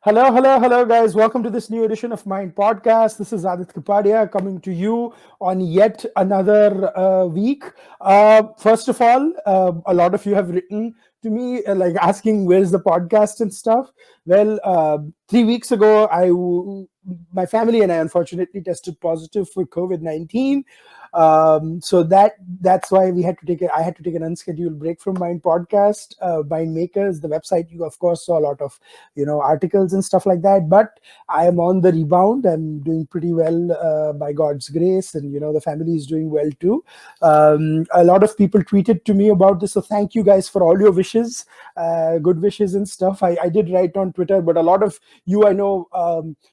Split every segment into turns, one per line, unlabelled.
Hello, guys. Welcome to this new edition of Mind Podcast. This is Aadit Kapadia coming to you on yet another week. First of all, a lot of you have written to me, like asking where's the podcast and stuff. Well, 3 weeks ago, my family and I unfortunately tested positive for COVID-19. So that's why I had to take an unscheduled break from Mind Podcast. Mind Makers, the website, you of course saw a lot of articles and stuff like that, but I am on the rebound. I'm doing pretty well by God's grace, and the family is doing well too. A lot of people tweeted to me about this, so thank you guys for all your wishes, good wishes and stuff. I did write on Twitter, but a lot of you I know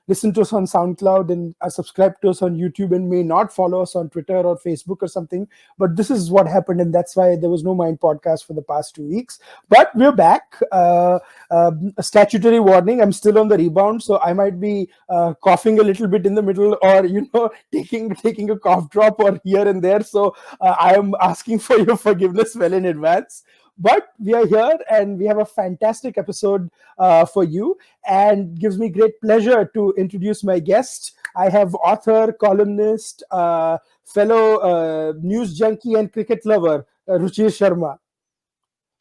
listen to us on SoundCloud and are subscribed to us on YouTube and may not follow us on Twitter or Facebook or something, but this is what happened, and that's why there was no Mind Podcast for the past 2 weeks. But we're back. A statutory warning, I'm still on the rebound, so I might be coughing a little bit in the middle, or taking a cough drop or here and there. So I am asking for your forgiveness well in advance. But we are here and we have a fantastic episode for you, and gives me great pleasure to introduce my guest. I have author, columnist, fellow news junkie and cricket lover, Ruchir Sharma.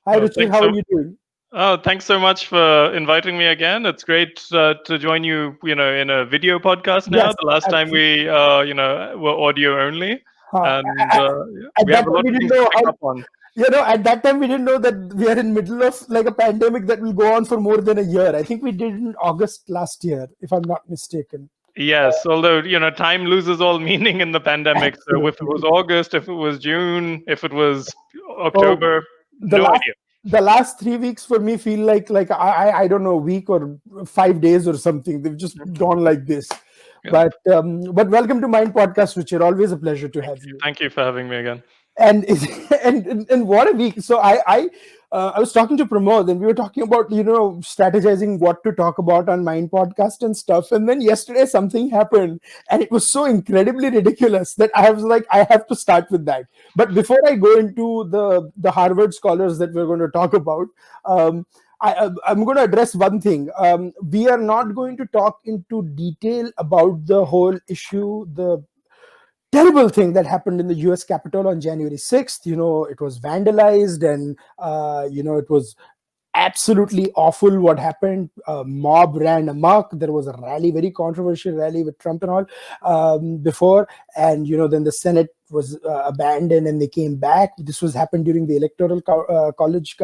Hi,
Oh,
Ruchir, how are you doing?
thanks so much for inviting me again. It's great to join you, in a video podcast now.
Yes,
The last time
absolutely.
we, were audio only,
Huh.
and yeah,
At
we have
that
a
time,
lot
we
of
didn't
things to
know
pick
how.
up on.
At that time, we didn't know that we are in middle of like a pandemic that will go on for more than a year. I think we did in August last year, if I'm not mistaken.
Yes, although time loses all meaning in the pandemic. So if it was
Absolutely.
August, if it was June, if it was
Oh,
October,
the
no
last
idea.
the last 3 weeks for me feel like I don't know, a week or 5 days or something. They've just gone like this.
Yeah.
But welcome to Mind Podcast, Richard. Always a pleasure to have you.
Thank you for having me again.
And and what a week. So I was talking to Pramod, and we were talking about strategizing what to talk about on Mind Podcast and stuff, and then yesterday something happened, and it was so incredibly ridiculous that I was like, I have to start with that. But before I go into the Harvard scholars that we're going to talk about, I'm going to address one thing. We are not going to talk into detail about the whole issue, the terrible thing that happened in the US Capitol on January 6th. It was vandalized, and it was absolutely awful what happened. Mob ran amok. There was a rally, very controversial rally with Trump and all, before, and then the Senate was abandoned and they came back. This was happened during the electoral college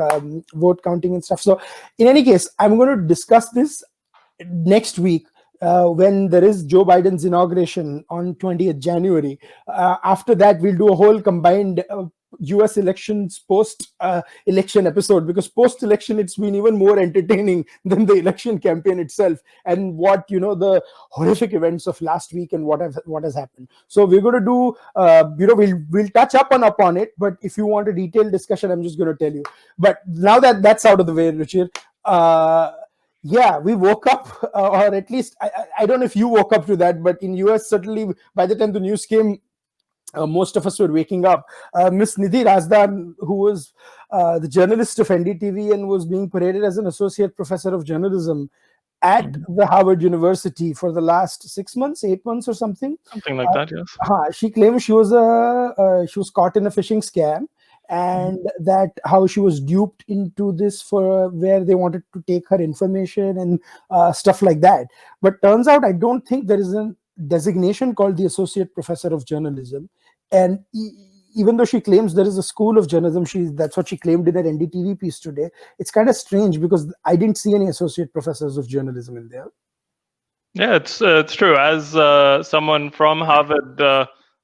vote counting and stuff. So in any case, I'm going to discuss this next week, when there is Joe Biden's inauguration on 20th January. After that, we'll do a whole combined US elections post election episode, because post election it's been even more entertaining than the election campaign itself, and what the horrific events of last week and what has happened. So we're going to do we'll touch upon it, but if you want a detailed discussion, I'm just going to tell you. But now that that's out of the way, Ruchir, yeah, we woke up, or at least I don't know if you woke up to that, but in US, certainly by the time the news came, most of us were waking up. Miss Nidhi Razdan, who was the journalist of NDTV and was being paraded as an associate professor of journalism at
Mhm.
the Harvard University for the last 6 months, 8 months, or something.
Something like that, yes.
She claimed she was caught in a phishing scam, and that how she was duped into this, for where they wanted to take her information and stuff like that. But turns out, I don't think there is a designation called the associate professor of journalism. And even though she claims there is a school of journalism, that's what she claimed in her NDTV piece today. It's kind of strange, because I didn't see any associate professors of journalism in there.
Yeah, it's true. As someone from Harvard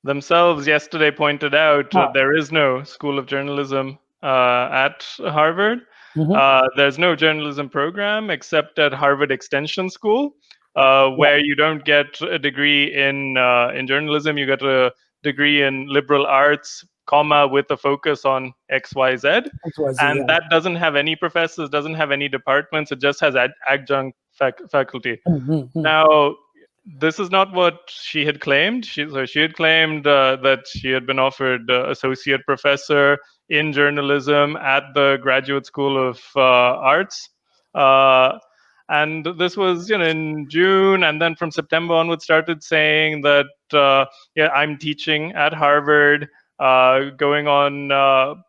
themselves yesterday pointed out,
Huh.
there is no School of Journalism at Harvard.
Mhm.
There's no journalism program except at Harvard Extension School,
Yeah,
where you don't get a degree in journalism. You get a degree in liberal arts, comma, with a focus on XYZ,
XYZ,
and
yeah.
that doesn't have any professors, doesn't have any departments. It just has adjunct faculty.
Mhm.
Now, this is not what she had claimed. She had claimed that she had been offered associate professor in journalism at the Graduate School of Arts. Uh, And this was, in June, and then from September onwards, started saying that, yeah, I'm teaching at Harvard, going on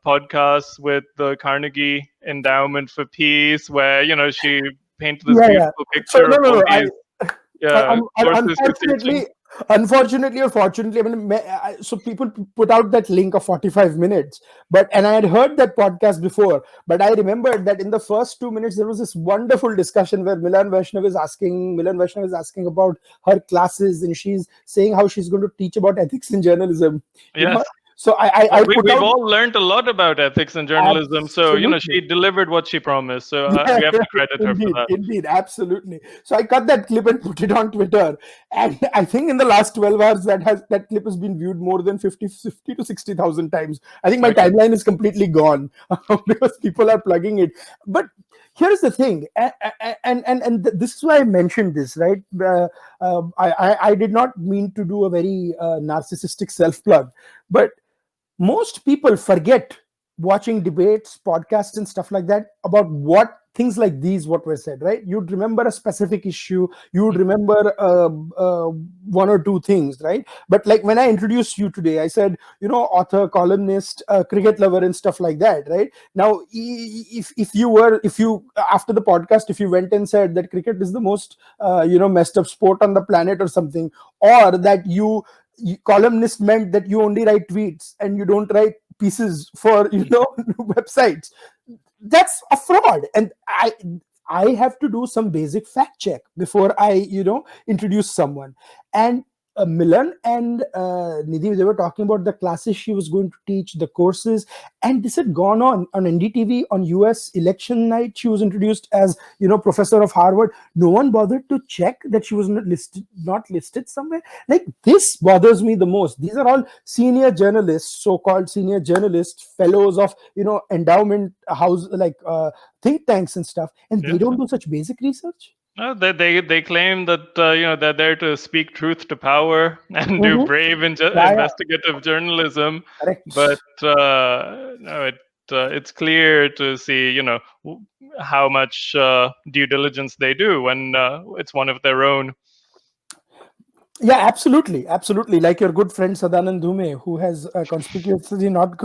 podcasts with the Carnegie Endowment for Peace, where she painted this
Yeah, yeah.
beautiful
So
picture
no,
of
no,
all
no.
these, yeah, courses she's teaching.
Unfortunately or fortunately, I mean, so people put out that link of 45 minutes, and I had heard that podcast before, but I remembered that in the first 2 minutes there was this wonderful discussion where Milan Vaishnav is asking about her classes, and she's saying how she's going to teach about ethics in journalism. You know,
Yes.
so I put
We've
out
all learned a lot about ethics and journalism. So,
absolutely.
she delivered what she promised. So
Yeah,
we have
yeah,
to credit her for
indeed,
that.
indeed, absolutely. So I cut that clip and put it on Twitter, and I think in the last 12 hours that clip has been viewed more than 50 to 60,000 times. I think my
Okay.
timeline is completely gone because people are plugging it. But here's the thing, and this is why I mentioned this, right? I did not mean to do a very narcissistic self plug, but most people forget watching debates, podcasts, and stuff like that about what things like these what were said, right? You'd remember a specific issue, you'd remember one or two things, right? But like when I introduced you today, I said, author, columnist, cricket lover, and stuff like that, right? Now, if you after the podcast, if you went and said that cricket is the most messed up sport on the planet or something, or that columnist meant that you only write tweets and you don't write pieces for websites, that's a fraud. And I have to do some basic fact check before I introduce someone. And Milan and Nidhi, they were talking about the classes she was going to teach, the courses, and this had gone on NDTV on US election night. She was introduced as professor of Harvard. No one bothered to check that she was not listed somewhere. Like, this bothers me the most. These are all senior journalists, so-called senior journalists, fellows of endowment house, like think tanks and stuff, and they
Yes.
don't do such basic research.
No, they claim that, they're there to speak truth to power and do
Mm-hmm.
brave
Yeah, yeah,
investigative journalism, but
correct.
no, it's clear to see, how much due diligence they do when it's one of their own.
Yeah, absolutely, absolutely. Like your good friend Sadanand Dhume, who has conspicuously not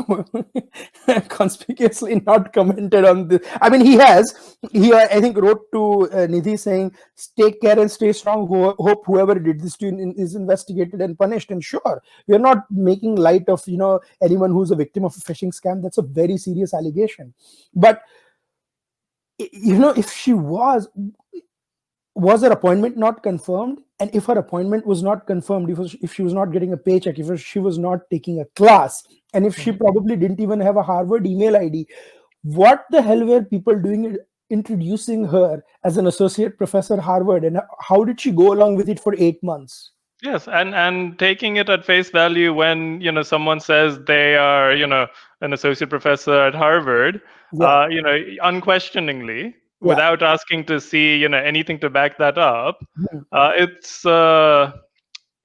conspicuously not commented on this. I mean, he has. He, I think, wrote to Nidhi saying, "Take care and stay strong. Hope whoever did this to you is investigated and punished." And sure, we are not making light of anyone who's a victim of a phishing scam. That's a very serious allegation. But if she was her appointment not confirmed, and if her appointment was not confirmed, if she was not getting a paycheck, if she was not taking a class, and if she
Mhm.
probably didn't even have a Harvard email ID, what the hell were people doing introducing her as an associate professor at Harvard, and how did she go along with it for 8 months?
Yes, and taking it at face value when someone says they are an associate professor at Harvard,
Yeah,
unquestioningly,
yeah.
without asking to see anything to back that up,
Mhm.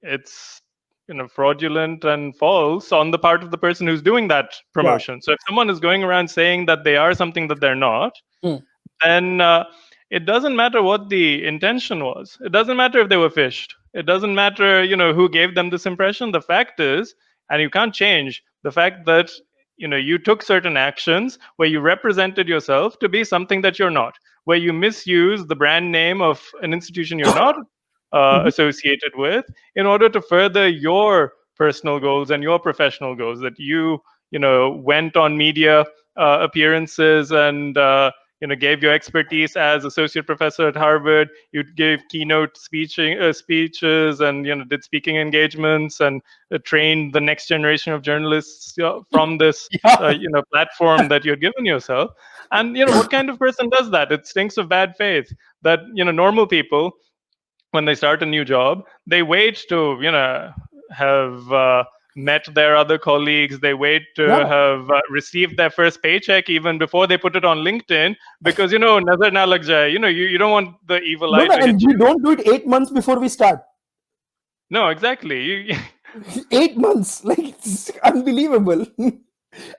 it's fraudulent and false on the part of the person who's doing that
Yeah.
promotion. So if someone is going around saying that they are something that they're not,
Mm.
then it doesn't matter what the intention was. It doesn't matter if they were fished. It doesn't matter, who gave them this impression. The fact is, and you can't change the fact that you took certain actions where you represented yourself to be something that you're not, where you misuse the brand name of an institution you're not
Mhm.
associated with in order to further your personal goals and your professional goals. That you went on media appearances and gave your expertise as associate professor at Harvard. You gave keynote speeches and did speaking engagements and trained the next generation of journalists from this
Yeah.
platform that you had given yourself. And what kind of person does that? It stinks of bad faith. That normal people, when they start a new job, they wait to have met their other colleagues. They wait to
Yeah.
have received their first paycheck even before they put it on LinkedIn, because nazar na lag jaye. You don't want the evil
No,
eye
no,
to hit
and we
you.
don't do it 8 months before we start.
No, exactly.
8 months, like, it's unbelievable.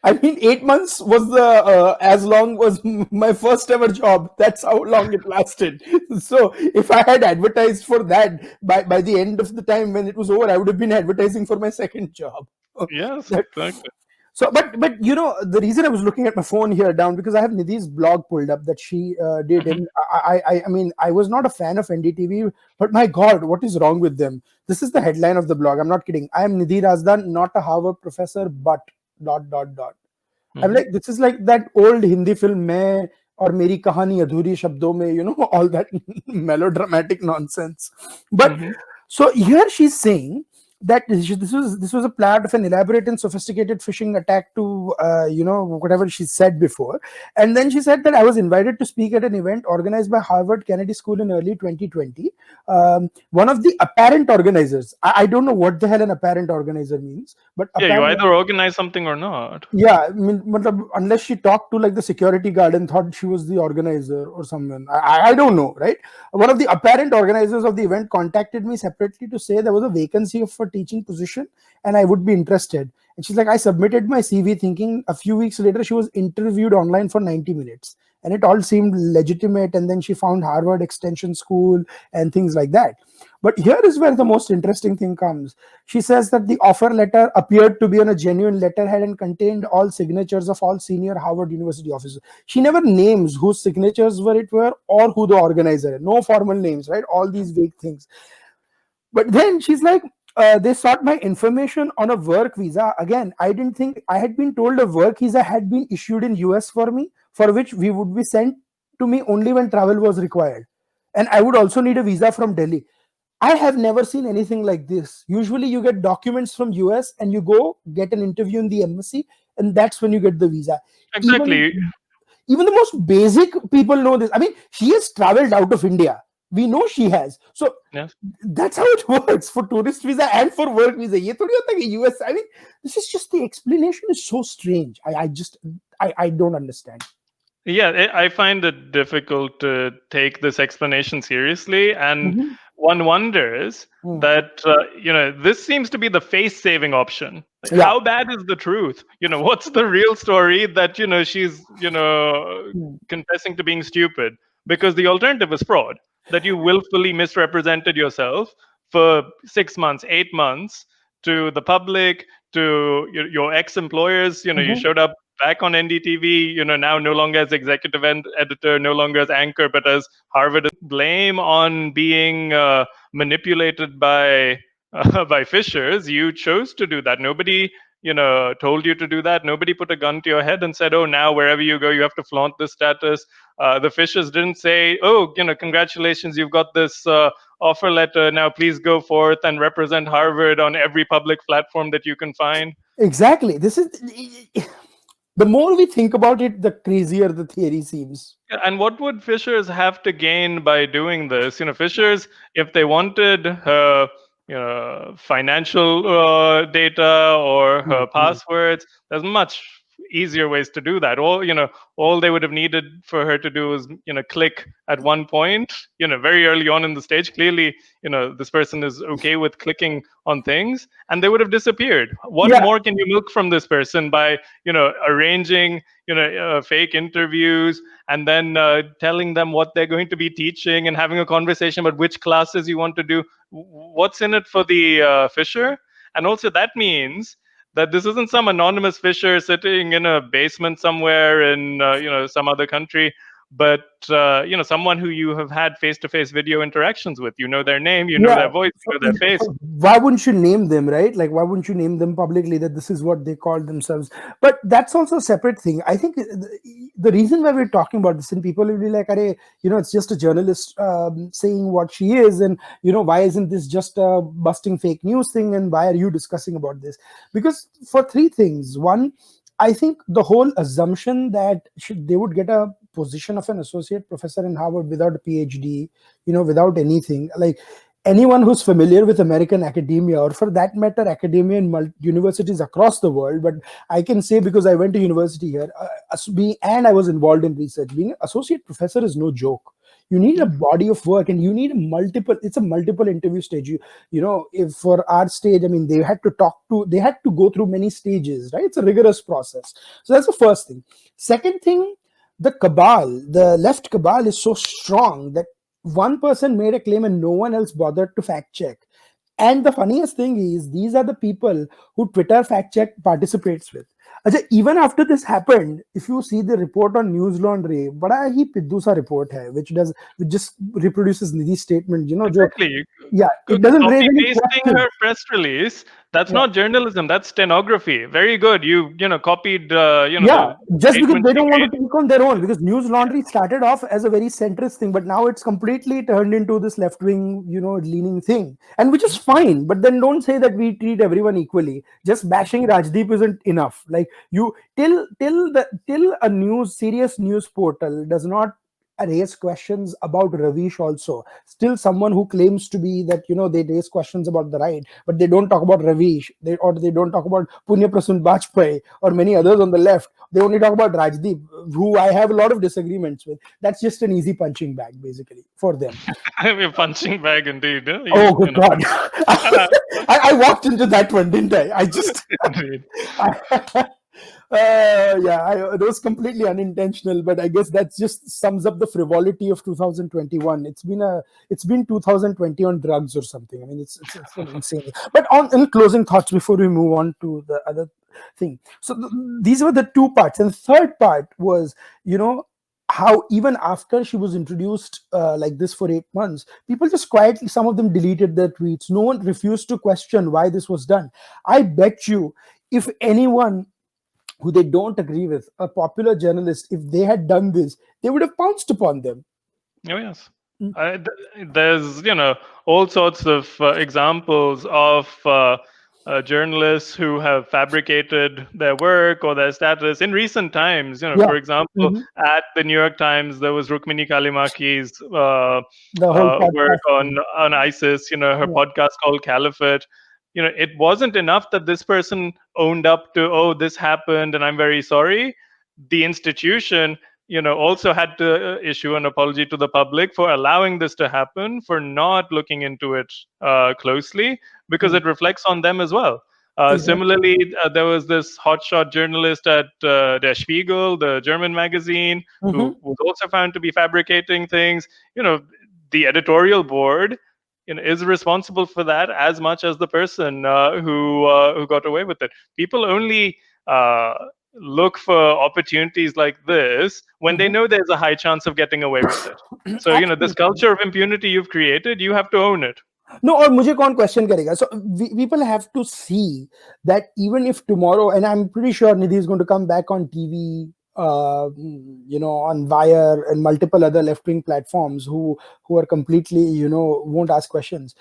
I mean, 8 months was the as long was my first ever job. That's how long it lasted. So if I had advertised for that by the end of the time when it was over, I would have been advertising for my second job.
Yes,
That,
exactly.
so, but you know, the reason I was looking at my phone here down because I have Nidhi's blog pulled up that she did,
Mhm.
and I mean, I was not a fan of NDTV, but my God, what is wrong with them? This is the headline of the blog. I'm not kidding. I am Nidhi Razdan, not a Harvard professor, but dot dot dot. I'm
Mhm.
like, this is like that old Hindi film "मैं और मेरी कहानी अधूरी शब्दों में," you know, all that melodramatic nonsense. But
Mhm.
so here she's saying that this was a plan of an elaborate and sophisticated phishing attack to you know, whatever she said before, and then she said that I was invited to speak at an event organized by Harvard Kennedy School in early 2020. One of the apparent organizers, I don't know what the hell an apparent organizer means, but
Yeah, you
apparent.
either organize something or not.
Yeah, I mean, unless she talked to like the security guard and thought she was the organizer or someone, I don't know, right? One of the apparent organizers of the event contacted me separately to say there was a vacancy for teaching position and I would be interested. And she's like, I submitted my CV thinking a few weeks later she was interviewed online for 90 minutes and it all seemed legitimate. And then she found Harvard Extension School and things like that. But here is where the most interesting thing comes. She says that the offer letter appeared to be on a genuine letterhead and contained all signatures of all senior Harvard University officers. She never names whose signatures were or who the organizer. No formal names, right? All these vague things. But then she's like, they sought my information on a work visa. Again, I didn't think I had been told a work visa had been issued in US for me, for which we would be sent to me only when travel was required. And I would also need a visa from Delhi. I have never seen anything like this. Usually you get documents from US and you go get an interview in the embassy and that's when you get the visa. Even
Exactly.
even the most basic people know this. I mean, she has traveled out of India. We know she has. So
Yes.
that's how it works for tourist visa and for work visa. ये थोड़ी होता है कि US. I mean, this is just the explanation is so strange. I don't understand.
Yeah, I find it difficult to take this explanation seriously, and
Mhm.
one wonders
Mm.
that this seems to be the face-saving option. Like,
Yeah.
how bad is the truth? What's the real story that she's
Mm.
confessing to being stupid? Because the alternative is fraud. That you willfully misrepresented yourself for 6 months, 8 months to the public, to your ex-employers. You
Mhm.
showed up back on NDTV, now no longer as executive editor, no longer as anchor, but as Harvard. Blame on being manipulated by by fishers. You chose to do that. Nobody, told you to do that. Nobody put a gun to your head and said, "Oh, now wherever you go, you have to flaunt this status." The fishers didn't say, "Oh, congratulations, you've got this offer letter. Now please go forth and represent Harvard on every public platform that you can find."
Exactly. This is the more we think about it, the crazier the theory seems.
Yeah, and what would Fishers have to gain by doing this? Fishers, if they wanted her, financial data or her
Mhm.
passwords, there's much easier ways to do that. All they would have needed for her to do is, click at one point, very early on in the stage. Clearly, this person is okay with clicking on things, and they would have disappeared. What
Yeah,
more can you milk from this person by, arranging, fake interviews and then telling them what they're going to be teaching and having a conversation about which classes you want to do? What's in it for the fisher? And also that means that this isn't some anonymous fisher sitting in a basement somewhere in some other country, but someone who you have had face-to-face video interactions with. You know their name, you know
yeah.
their voice, you know their face.
Why wouldn't you name them, right? Like, why wouldn't you name them publicly that this is what they call themselves? But that's also a separate thing. I think the reason why we're talking about this, and people will be like, "Arey, it's just a journalist saying what she is, and why isn't this just a busting fake news thing? And why are you discussing about this?" Because for three things. One, I think the whole assumption that they would get a position of an associate professor in Harvard without a PhD, without anything, like anyone who's familiar with American academia, or for that matter, academia in universities across the world, but I can say because I went to university here, and I was involved in research, being an associate professor is no joke. You need a
Yeah.
body of work, and you need a multiple. It's a multiple interview stage. If for our stage, I mean, they had to go through many stages, right? It's a rigorous process. So that's the first thing. Second thing, the left cabal is so strong that one person made a claim and no one else bothered to fact check. And the funniest thing is, these are the people who Twitter fact check participates with. अच्छा, even after this happened, if you see the report on News Laundry, बड़ा ही पिद्दू सा report है, which just reproduces Nidhi's statement, जो,
Exactly.
yeah, it doesn't raise
Copy
any
pasting her
questions.
press release. That's
Yeah.
not journalism. That's stenography. Very good. You copied
Yeah,
the
just because
statement
they
she
don't want
made.
to take on their own. Because News Laundry started off as a very centrist thing, but now it's completely turned into this left wing, leaning thing, and which is fine. But then don't say that we treat everyone equally. Just bashing Rajdeep isn't enough. Like, you till a serious news portal does not raise questions about Ravish also. Still, someone who claims to be that, they raise questions about the right, but they don't talk about Ravish, they don't talk about Punya Prasun Bajpayee or many others on the left. They only talk about Rajdeep, who I have a lot of disagreements with. That's just an easy punching bag, basically, for them.
A punching bag indeed.
Oh, good God.
Uh,
I walked into that one, didn't I? I just.
indeed.
Yeah, it was completely unintentional, but I guess that just sums up the frivolity of 2021. It's been 2020 on drugs or something. I mean, it's an insane. But on in closing thoughts before we move on to the other thing. So these were the two parts, and the third part was, you know how even after she was introduced like this for 8 months, people just quietly, some of them deleted their tweets. No one refused to question why this was done. I bet you, if anyone who they don't agree with, a popular journalist, if they had done this, they would have pounced upon them.
Oh yes. There's all sorts of examples of journalists who have fabricated their work or their status in recent times.
Yeah.
For example,
Mhm.
at the New York Times, there was Rukmini Kalimaki's
The whole
work
podcast
on
thing.
ISIS. Her
Yeah.
podcast called Caliphate. It wasn't enough that this person owned up to, oh, this happened and I'm very sorry. The institution also had to issue an apology to the public for allowing this to happen, for not looking into it closely, because
Hmm.
it reflects on them as well.
Exactly.
Similarly, there was this hotshot journalist at Der Spiegel, the German magazine, who
Hmm.
was also found to be fabricating things. The editorial board is responsible for that as much as the person who got away with it. People only uh, look for opportunities like this when they
Hmm.
know there's a high chance of getting away with it. So, this
Absolutely.
culture of impunity you've created, you have to own it.
No, और मुझे कौन question करेगा? So people have to see that even if tomorrow, and I'm pretty sure Nidhi is going to come back on TV, on Wire and multiple other left-wing platforms who are completely, won't ask questions.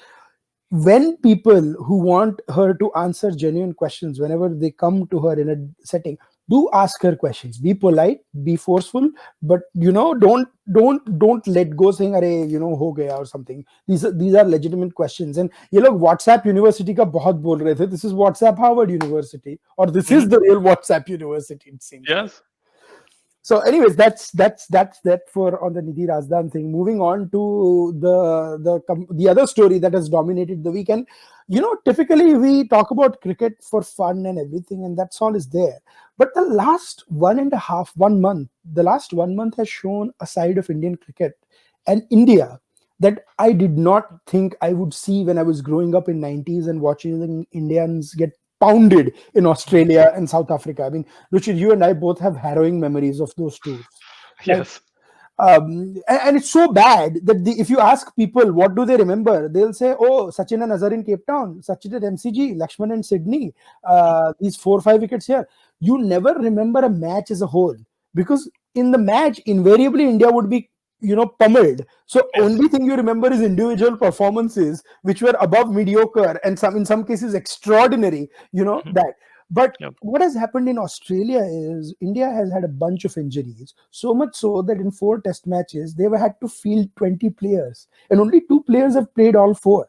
When people who want her to answer genuine questions, whenever they come to her in a setting, do ask her questions. Be polite, be forceful, but don't let go saying अरे हो गया or something. These are legitimate questions. And ये लोग WhatsApp University का बहुत बोल रहे थे. This is WhatsApp Harvard University, or this is
Mhm.
the real WhatsApp University, it seems like.
Yes.
So anyways, that's that for on the Nidhi Razdan thing. Moving on to the other story that has dominated the weekend. Typically we talk about cricket for fun and everything, and that's all is there. But the last 1.5 1 month, the last 1 month has shown a side of Indian cricket and India that I did not think I would see when I was growing up in 90s and watching Indians get pounded in Australia and South Africa. I mean, Ruchir, you and I both have harrowing memories of those tours. Like,
Yes.
and it's so bad that if you ask people what do they remember, they'll say, "Oh, Sachin and Azhar in Cape Town, Sachin at MCG, Lakshman in Sydney, these 4 or 5 wickets here." You never remember a match as a whole, because in the match, invariably India would be pummeled. So
Yes.
only thing you remember is individual performances, which were above mediocre and in some cases extraordinary.
Mhm.
That. But
Yep.
what has happened in Australia is India has had a bunch of injuries, so much so that in 4 test matches, they've had to field 20 players, and only 2 players have played all four.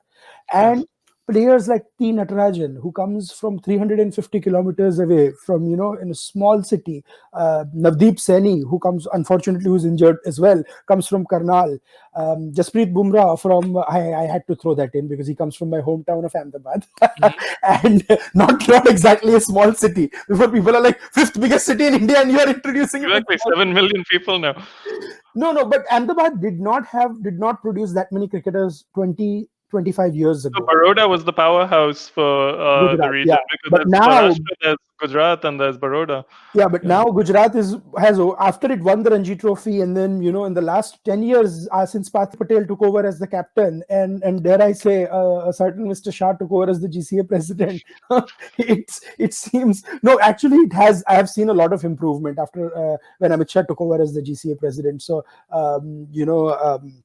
And
Yes.
players like T. Natarajan, who comes from 350 kilometers away from, in a small city. Navdeep Saini, who comes, unfortunately, who's injured as well, comes from Karnal. Jasprit Bumrah from, I had to throw that in because he comes from my hometown of Ahmedabad.
Mhm.
And not exactly a small city. Before people are like, fifth biggest city in India, and you are introducing it with
Exactly,
small.
7 million people now.
No, but Ahmedabad did not produce that many cricketers 20-25 years
So
ago.
Baroda was the powerhouse for the
Gujarat,
region
yeah.
because
But
there's
now,
Maharashtra, there's Gujarat, and there's Baroda. Yeah.
Gujarat has, after it won the Ranji Trophy, and then in the last 10 years, since Partha Patel took over as the captain, and dare I say, a certain Mr. Shah took over as the GCA president. It seems, no, actually it has. I have seen a lot of improvement after when Amit Shah took over as the GCA president. So um, you know. Um,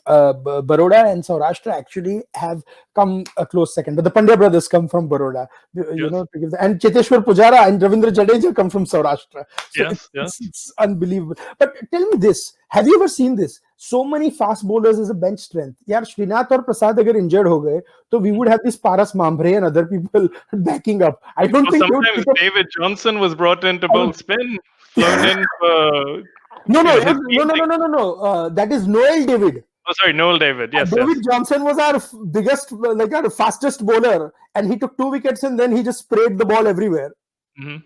Baroda and Saurashtra actually have come a close second. But the Pandya brothers come from Baroda,
Yes.
and Cheteshwar Pujara and Ravindra Jadeja come from Saurashtra. So
Yes. Yes.
it's unbelievable. But tell me this: have you ever seen this? So many fast bowlers as a bench strength. Yeah, Srinath or Prasad agar injured ho gaye, so we would have this Paras Mambre and other people backing up. I don't
Or
think they would
sometimes
pick up.
David Johnson was brought in to
I
bowl
would,
spin, flown in for
no, no,
his
no, no, no,
fielding.
no, no, no. That is Noel David.
Oh, sorry, Noel David. Yes,
David
yes.
Johnson was our biggest, like our fastest bowler, and he took 2 wickets and then he just sprayed the ball everywhere.
Hmm.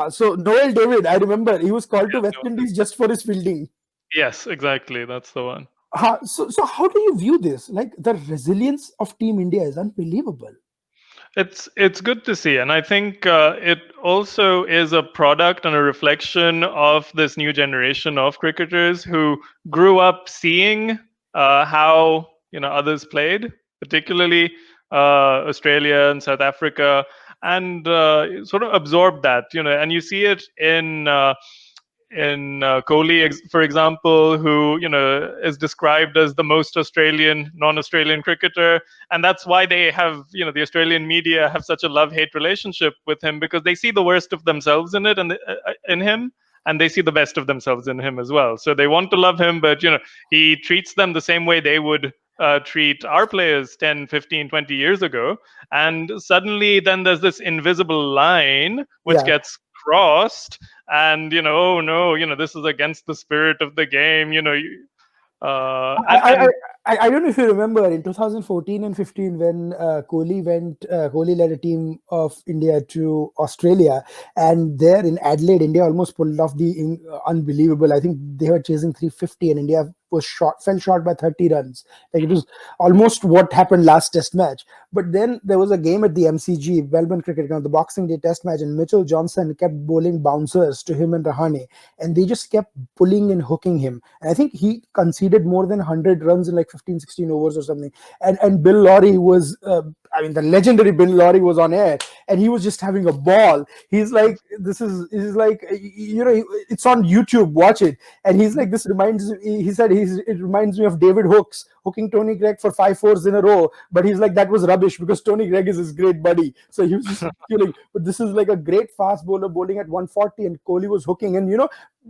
So Noel David, I remember he was called to
Yes,
West
Noel David.
Indies just for his fielding.
Yes, exactly. That's the one.
So how do you view this? Like the resilience of Team India is unbelievable.
It's good to see, and I think it also is a product and a reflection of this new generation of cricketers who grew up seeing how others played, particularly Australia and South Africa, and sort of absorbed that. And you see it in Kohli, for example, who is described as the most Australian, non-Australian cricketer, and that's why they have the Australian media have such a love-hate relationship with him because they see the worst of themselves in it and in him, and they see the best of themselves in him as well. So they want to love him, but he treats them the same way they would treat our players 10, 15, 20 years ago. And suddenly, then there's this invisible line which
Yeah.
gets crossed, and oh no, this is against the spirit of the game.
I,
And
I, I, I don't know if you remember in 2014 and 15 when Kohli led a team of India to Australia, and there in Adelaide, India almost pulled off the unbelievable. I think they were chasing 350, and India fell short by 30 runs. Like it was almost what happened last Test match. But then there was a game at the MCG, Melbourne Cricket Ground, the Boxing Day Test match, and Mitchell Johnson kept bowling bouncers to him and Rahane, and they just kept pulling and hooking him. And I think he conceded more than 100 runs in like 15, 16 overs or something. And Bill Lawry was, the legendary Bill Lawry was on air, and he was just having a ball. He's like, he's like, it's on YouTube, watch it. And he's like, he said, it reminds me of David Hooks hooking Tony Gregg for 5 fours in a row. But he's like, that was rubbish because Tony Gregg is his great buddy. So he was just killing. But this is like a great fast bowler bowling at 140, and Kohli was hooking, and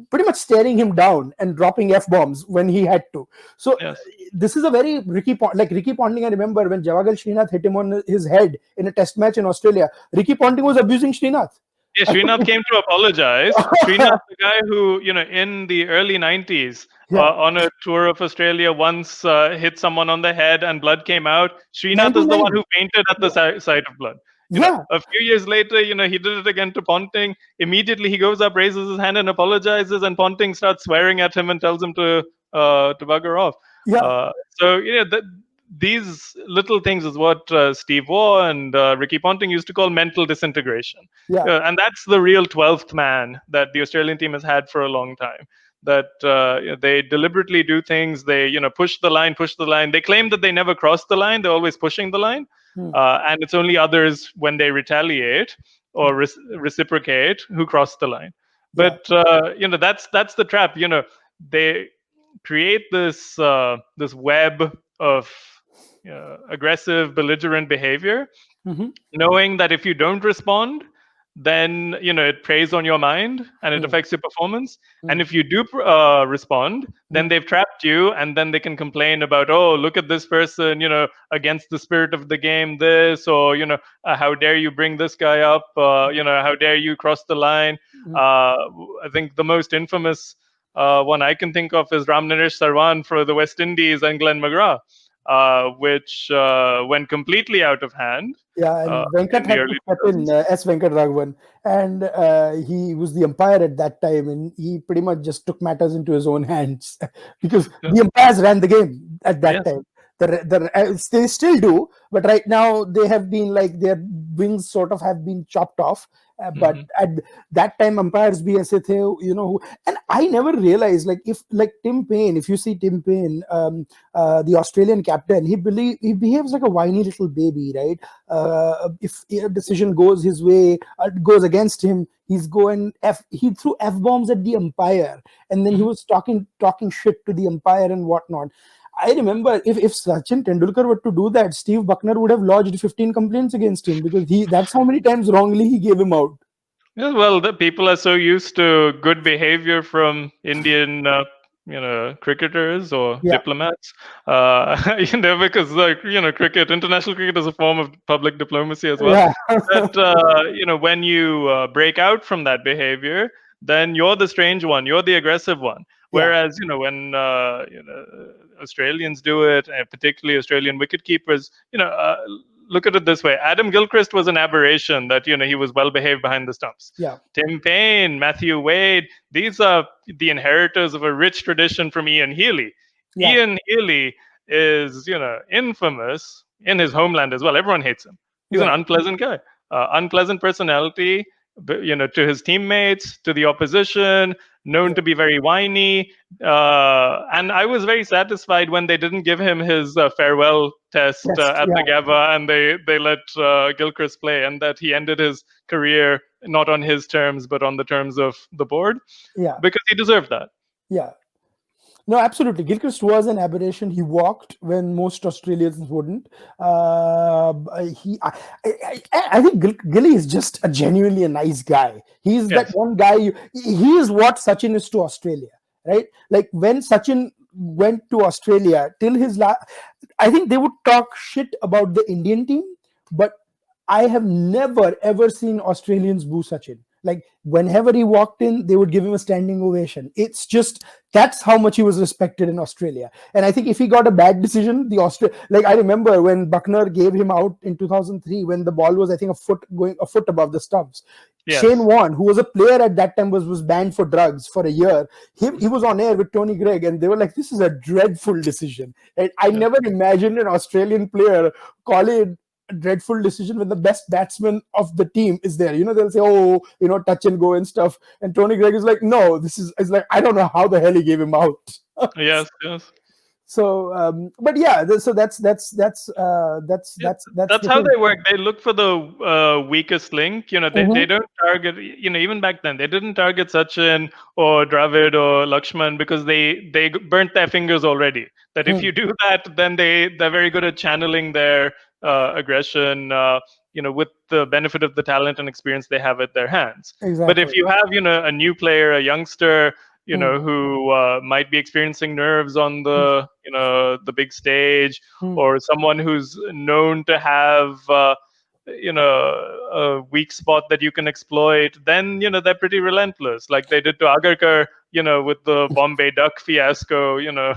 pretty much staring him down and dropping f bombs when he had to. So
yes,
this is a very like Ricky Ponting. I remember when Javagal Srinath hit him on his head in a Test match in Australia. Ricky Ponting was abusing Srinath.
yeah, Srinath came to apologize. Srinath, the guy who, in the early 90s,
Yeah,
on a tour of Australia, once hit someone on the head and blood came out. Srinath is the one
99.
who fainted at the
Yeah,
sight of blood.
yeah,
A few years later, he did it again to Ponting. Immediately, he goes up, raises his hand, and apologizes, and Ponting starts swearing at him and tells him to bugger off.
yeah,
So, these little things is what Steve Waugh and Ricky Ponting used to call mental disintegration.
yeah.
And that's the real 12th man that the Australian team has had for a long time. That they deliberately do things. They push the line, push the line. They claim that they never cross the line. They're always pushing the line,
Hmm.
and it's only others when they retaliate or reciprocate who cross the line.
Yeah.
But that's the trap. They create this web of aggressive, belligerent behavior,
Hmm.
knowing that if you don't respond, then it preys on your mind and it
mm,
affects your performance. And
mm,
if you do respond, then
mm,
they've trapped you, and then they can complain about, oh, look at this person, against the spirit of the game, this, or how dare you bring this guy up, how dare you cross the line.
mm.
I think the most infamous one I can think of is Ramnaresh Sarwan for the West Indies and Glenn McGrath, which went completely out of hand
Yeah,
uh,
and Venkat
in the
had to
early
step in,
2000s.
S. Venkat Raghavan, and he was the umpire at that time, and he pretty much just took matters into his own hands because
Yeah.
the umpires ran the game at that
Yes.
time. They still do, but right now they have been like their wings sort of have been chopped off. But
Hmm.
at that time, umpires भी ऐसे थे, and I never realized, like, if like Tim Payne, if you see Tim Payne, the Australian captain, he behaves like a whiny little baby, right? If a decision goes his way, goes against him, he threw f bombs at the umpire, and then he
Hmm.
was talking shit to the umpire and whatnot. I remember if Sachin Tendulkar were to do that, Steve Buckner would have lodged 15 complaints against him because that's how many times wrongly he gave him out.
Yeah, well, the people are so used to good behavior from Indian, cricketers or
Yeah,
diplomats. Because cricket, international cricket is a form of public diplomacy as well.
yeah,
That when you break out from that behavior, then you're the strange one, you're the aggressive one.
yeah,
Whereas when Australians do it, and particularly Australian wicket keepers, look at it this way: Adam Gilchrist was an aberration. That he was well behaved behind the stumps.
yeah,
Tim Payne, Matthew Wade, these are the inheritors of a rich tradition from Ian Healy.
yeah,
Ian Healy is, infamous in his homeland as well. Everyone hates him. He's an
yeah,
unpleasant guy, unpleasant personality, to his teammates, to the opposition, known
yeah.
to be very whiny. And I was very satisfied when they didn't give him his farewell test
Test,
at the
yeah,
Gabba, and they let Gilchrist play, and that he ended his career not on his terms, but on the terms of the board,
yeah,
because he deserved that.
yeah. No, absolutely. Gilchrist was an aberration. He walked when most Australians wouldn't. I think Gilly is just a genuinely a nice guy. He's that
Yes.
one guy. He is what Sachin is to Australia, right? Like when Sachin went to Australia till his last, I think they would talk shit about the Indian team, but I have never ever seen Australians boo Sachin. Like whenever he walked in, they would give him a standing ovation. It's just that's how much he was respected in Australia. And I think if he got a bad decision, like I remember when Buckner gave him out in 2003 when the ball was I think a foot above the stumps. Shane
Yes.
Warne, who was a player at that time, was banned for drugs for a year. He was on air with Tony Gregg, and they were like, "This is a dreadful decision." And I
Yes.
never imagined an Australian player calling a dreadful decision when the best batsman of the team is there. They'll say, "Oh, touch and go and stuff." And Tony Gregg is like, "No, this is like I don't know how the hell he gave him out."
Yes. Yes.
So, but yeah, so
Yeah,
that's
that's
the
how
thing.
they work. They look for the weakest link. They
Hmm.
don't target. Even back then, they didn't target Sachin or Dravid or Lakshman because they burnt their fingers already. That if you do that, then they're very good at channeling their aggression. With the benefit of the talent and experience they have at their hands. But if
Exactly.
you have a new player, a youngster,
Hmm.
who might be experiencing nerves on the big stage,
Hmm.
or someone who's known to have a weak spot that you can exploit, then they're pretty relentless, like they did to Agarkar, with the Bombay Duck fiasco,
Yeah,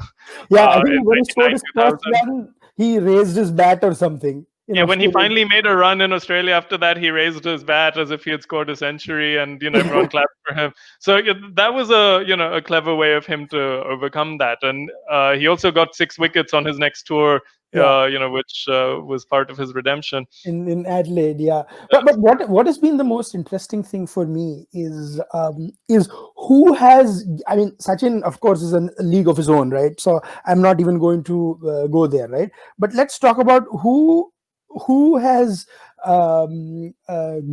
I think
in
when he scored
99
his first
2000.
run, he raised his bat or something in
Yeah, when he
Australia.
finally made a run in Australia after that, he raised his bat as if he had scored a century, and everyone clapped for him. So yeah, that was a clever way of him to overcome that, and he also got 6 wickets on his next tour,
Yeah,
which was part of his redemption.
in Adelaide, yeah. But what has been the most interesting thing for me is who has. I mean, Sachin, of course, is a league of his own, right? So I'm not even going to go there, right? But let's talk about who has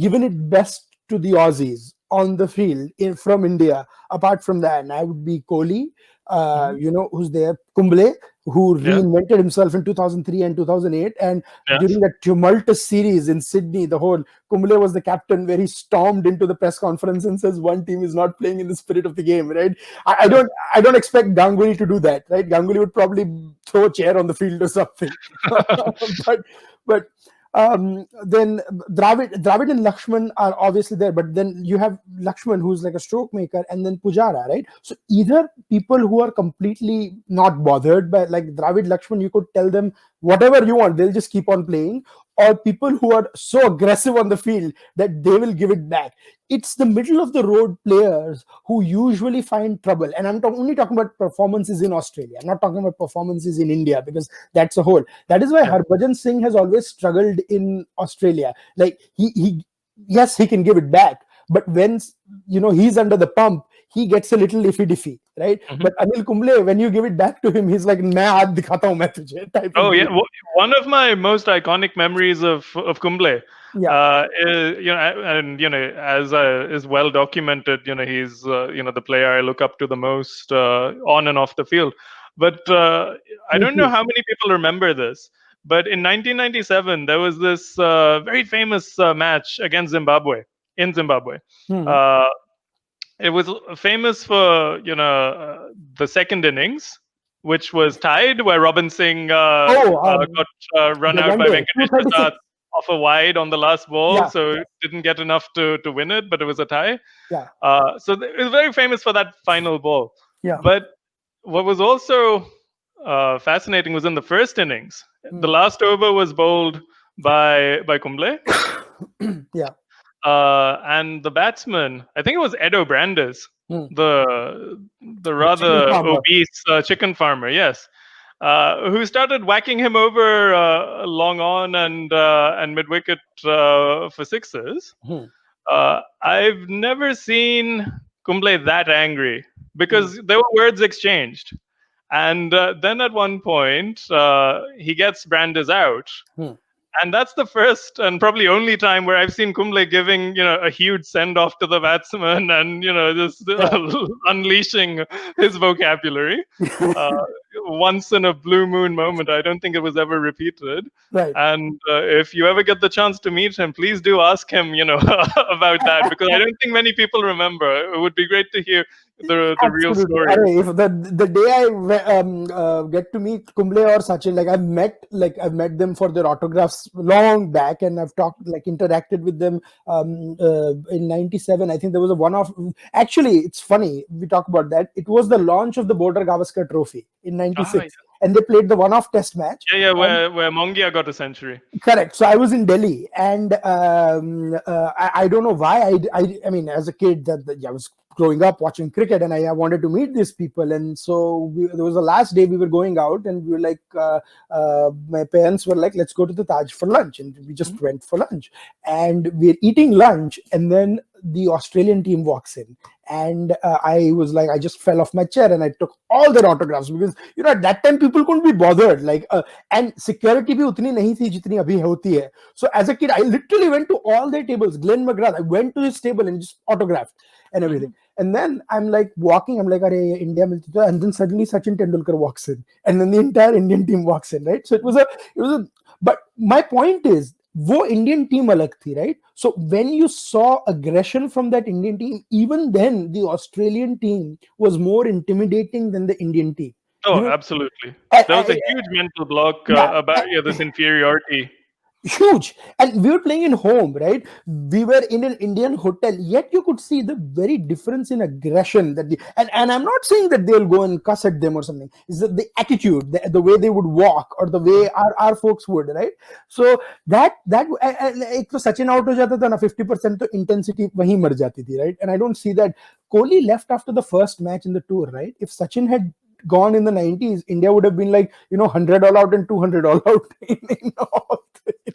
given it best to the Aussies on the field from India. Apart from that, and I would be Kohli,
Mhm.
who's there, Kumble. who
Yeah.
reinvented himself in 2003 and 2008. And
Yes.
during that tumultuous series in Sydney, the whole Kumble was the captain, where he stormed into the press conference and says one team is not playing in the spirit of the game. Right? I
Yes.
don't I don't expect Ganguly to do that. Right? Ganguly would probably throw a chair on the field or something. But then Dravid and Lakshman are obviously there, but then you have Lakshman, who's like a stroke maker, and then Pujara, right? So either people who are completely not bothered by, like Dravid, Lakshman, you could tell them whatever you want, they'll just keep on playing, or people who are so aggressive on the field that they will give it back. It's the middle of the road players who usually find trouble. And I'm only talking about performances in Australia. I'm not talking about performances in India, because that's a whole. That is why
Yeah.
Harbhajan Singh has always struggled in Australia. Like he yes, he can give it back, but when he's under the pump, he gets a little iffy diffy, right?
Mhm.
But Anil Kumble, when you give it back to him, he's like, "मैं हाथ दिखाता हूं मैं तुझे," type of
Oh yeah,
dude.
one of my most iconic memories of Kumble,
Yeah.
is, and as is well documented, he's the player I look up to the most, on and off the field. But I
Me
don't know
too.
how many people remember this. But in 1997, there was this very famous match against Zimbabwe, in Zimbabwe.
Hmm.
Uh, it was famous for the second innings, which was tied, where Robin Singh
Oh,
got run
the
out
one
by
day,
Venkatesh Prasad
236.
off a wide on the last ball,
Yeah,
so didn't get enough to win it, but it was a tie.
yeah,
So it was very famous for that final ball.
yeah.
But what was also fascinating was in the first innings, the
Hmm.
last over was bowled by Kumble,
Yeah.
and the batsman, I think it was Edo Brandes,
Hmm.
the
The chicken
rather
farmer.
obese chicken farmer, yes, who started whacking him over long on and mid wicket for sixes.
Hmm.
I've never seen Kumble that angry,
Hmm.
because there were words exchanged, and then at one point he gets Brandes out,
Hmm.
and that's the first and probably only time where I've seen Kumble giving a huge send off to the batsman, and just
Yeah.
unleashing his vocabulary. Uh, Once in a blue moon moment. I don't think it was ever repeated.
Right.
And if you ever get the chance to meet him, please do ask him, about that, because I don't think many people remember. It would be great to hear the real
Absolutely.
story.
Arey, if the day I get to meet Kumble or Sachin, I've met them for their autographs long back, and I've talked, like interacted with them in '97. I think there was a one-off. Actually, it's funny we talk about that. It was the launch of the Border Gavaskar Trophy in
Ah,
'96, and they played the one-off Test match.
yeah, yeah, where Mongia got a century.
Correct. So I was in Delhi, and I don't know why. I mean, as a kid, I was growing up watching cricket, and I wanted to meet these people. And so there was the last day we were going out, and we were like, my parents were like, "Let's go to the Taj for lunch," and we just went for lunch. And we're eating lunch, and then the Australian team walks in, and I was like, I just fell off my chair, and I took all their autographs, because at that time people couldn't be bothered, like. And security भी उतनी नहीं थी जितनी अभी होती है. So as a kid, I literally went to all their tables. Glenn McGrath, I went to his table and just autographed and everything.
Mhm.
And then I'm like walking, I'm like, "Arey, India milti to," and then suddenly Sachin Tendulkar walks in, and then the entire Indian team walks in, right? So it was a. But my point is, वो Indian team अलग थी, right? So when you saw aggression from that Indian team, even then the Australian team was more intimidating than the Indian team. You
Oh,
know,
absolutely.
I,
There was a
I,
huge mental block
yeah,
about this inferiority.
huge. And we were playing in home, right? We were in an Indian hotel, yet you could see the very difference in aggression and I'm not saying that they'll go and cuss at them or something. It's the attitude, the way they would walk, or the way our folks would, right? So that एक तो Sachin out हो जाता था ना, 50% तो intensity वहीं मर जाती थी, right? And I don't see that. Kohli left after the first match in the tour, right? If Sachin had gone in the 90s, India would have been like 100 all out and 200 all out in all.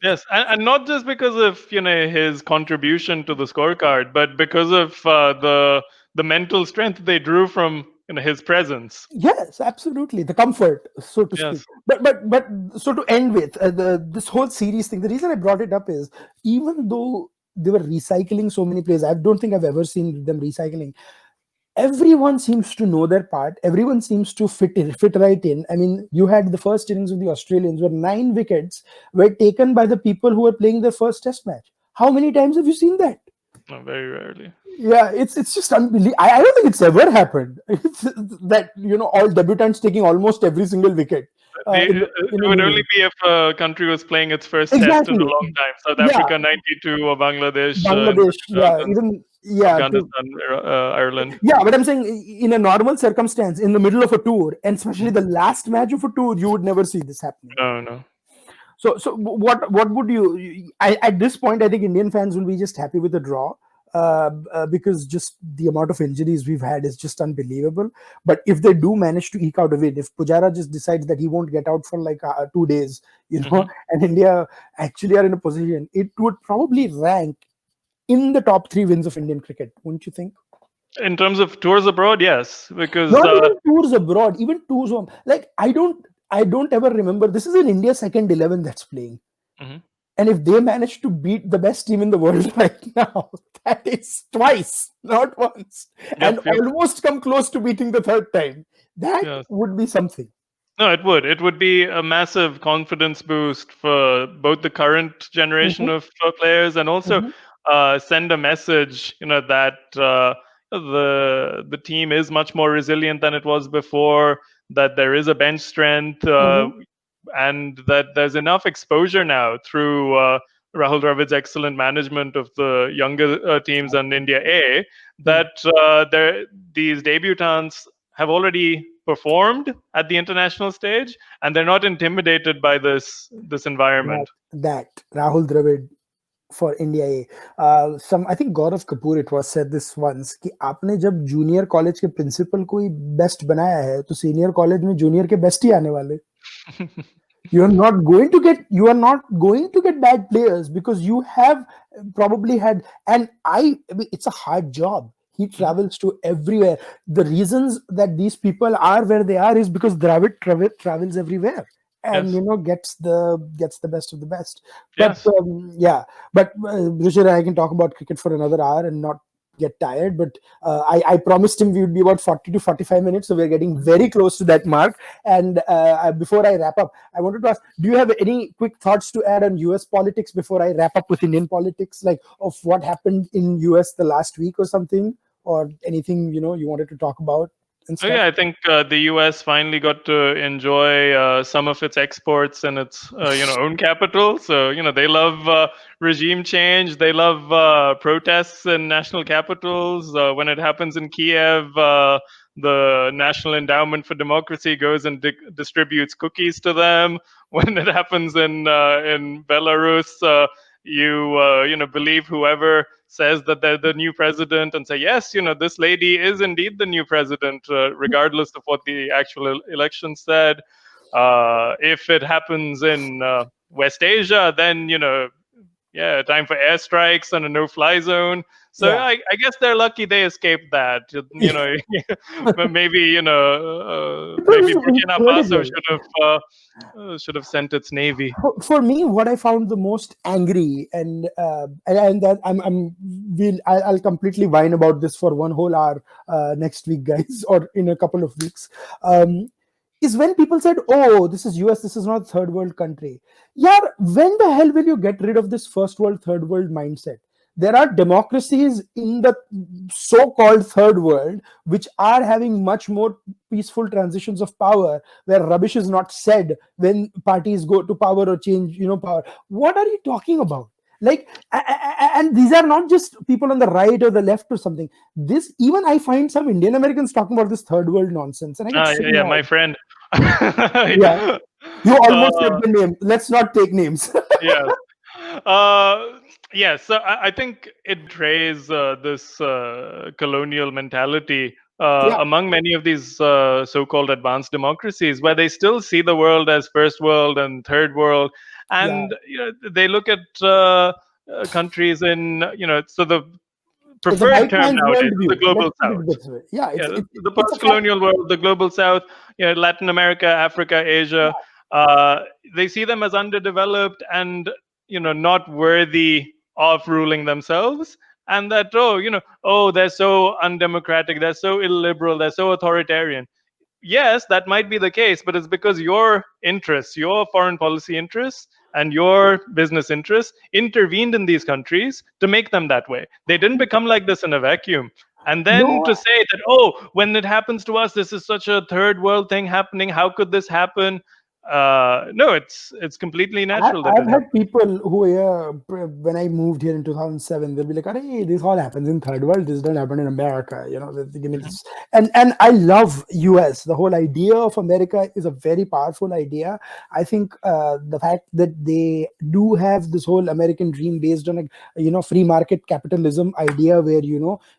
Yes, and not just because of his contribution to the scorecard, but because of the mental strength they drew from his presence.
Yes, absolutely. The comfort, so to speak.
Yes.
But so to end with this whole series thing, the reason I brought it up is, even though they were recycling so many players, I don't think I've ever seen them recycling. everyone seems to know their part. Everyone seems to fit right in. I mean, you had the first innings of the Australians where 9 wickets were taken by the people who were playing their first Test match. How many times have you seen that?
No, very rarely.
Yeah, it's just unbelievable. I don't think it's ever happened. It's, that all debutants taking almost every single wicket
It
in an
would only
innings.
be if a country was playing its first test in a
Exactly.
long time. South
Yeah,
Africa 92 or Bangladesh in the
Bangladesh. Yeah,
2000s,
even yeah.
Afghanistan, Ireland.
Yeah, but I'm saying in a normal circumstance, in the middle of a tour, and especially the last match of a tour, you would never see this happening.
No, no.
So what would at this point, I think Indian fans will be just happy with a draw. Because just the amount of injuries we've had is just unbelievable. But if they do manage to eke out a win, if Pujara just decides that he won't get out for like 2 days,
Hmm.
and India actually are in a position, it would probably rank in the top three wins of Indian cricket, wouldn't you think?
In terms of tours abroad, yes, because
Not even tours abroad, even tours home. Like I don't ever remember. This is in India's second 11 that's playing.
mhm.
And if they manage to beat the best team in the world right now, that is twice, not once, and
Yep, yep,
almost come close to beating the third time. That
yes.
would be something.
No, it would. It would be a massive confidence boost for both the current generation
Mhm,
of players, and also
mhm,
send a message, that the team is much more resilient than it was before. That there is a bench strength,
mhm.
and that there's enough exposure now through Rahul Dravid's excellent management of the younger teams and India A,
Yeah,
that these debutants have already performed at the international stage, and they're not intimidated by this
that
environment.
that Rahul Dravid for India A. Some I think Gaurav Kapoor it was said this once कि आपने जब junior college के principal को ही best बनाया है तो senior college में junior के बेस्ट ही आने वाले. You are not going to get bad players because you have probably had. And I mean, it's a hard job. He
Mhm.
travels to everywhere. The reasons that these people are where they are is because Dravid travels everywhere, and
Yes,
gets the best of the best. But
yes.
yeah, but Ruchir, I can talk about cricket for another hour and not get tired. But I promised him we would be about 40 to 45 minutes, so we're getting very close to that mark. And before I wrap up, I wanted to ask, do you have any quick thoughts to add on US politics before I wrap up with Indian politics, like of what happened in US the last week or something, or anything you wanted to talk about and
Oh
stuff?
yeah, I think the U.S. finally got to enjoy some of its exports in its own capital. So they love regime change. They love protests in national capitals. When it happens in Kiev, the National Endowment for Democracy goes and distributes cookies to them. When it happens in Belarus, you believe whoever says that they're the new president, and say, yes, this lady is indeed the new president, regardless of what the actual election said. If it happens in West Asia, then yeah, time for airstrikes and a no-fly zone. So
Yeah.
I guess they're lucky they escaped that. But maybe
It
maybe
was
Burkina Faso
incredible.
should have sent its navy.
For me, what I found the most angry, and that I'll completely whine about this for one whole hour next week, guys, or in a couple of weeks. Um, is when people said, "Oh, this is US, this is not a third world country." Yeah, when the hell will you get rid of this first world, third world mindset? There are democracies in the so-called third world which are having much more peaceful transitions of power, where rubbish is not said when parties go to power or change power. What are you talking about? Like, and these are not just people on the right or the left or something. This, even I find some Indian Americans talking about this third world nonsense, and I get
Ah,
so
yeah, my
mad.
friend.
Yeah, you almost said
uh,
the name. Let's not take names.
yes. Yes, so I think it betrays this colonial mentality
Yeah,
among many of these so-called advanced democracies, where they still see the world as first world and third world,
yeah.
and they look at countries in so the
It's a
preferred
white
term
man's
nowadays is the
worldview. Let's
global
put
south.
it this way. Yeah,
Yeah, the
it's a fact.
post-colonial world, the global south, Latin America, Africa, Asia, uh, they see them as underdeveloped and not worthy of ruling themselves. and that, oh, they're so undemocratic, they're so illiberal, they're so authoritarian. Yes, that might be the case, but it's because your interests, your foreign policy interests, and your business interests intervened in these countries to make them that way. They didn't become like this in a vacuum. And then
No,
to say that, oh, when it happens to us, this is such a third world thing happening. How could this happen? No, it's completely natural that
I've
it
had
happens.
people who here when I moved here in 2007, they'll be like, "Hey, this all happens in third world. This doesn't happen in America." They give me
Mhm.
this, and I love US. The whole idea of America is a very powerful idea. I think the fact that they do have this whole American dream based on a free market capitalism idea, where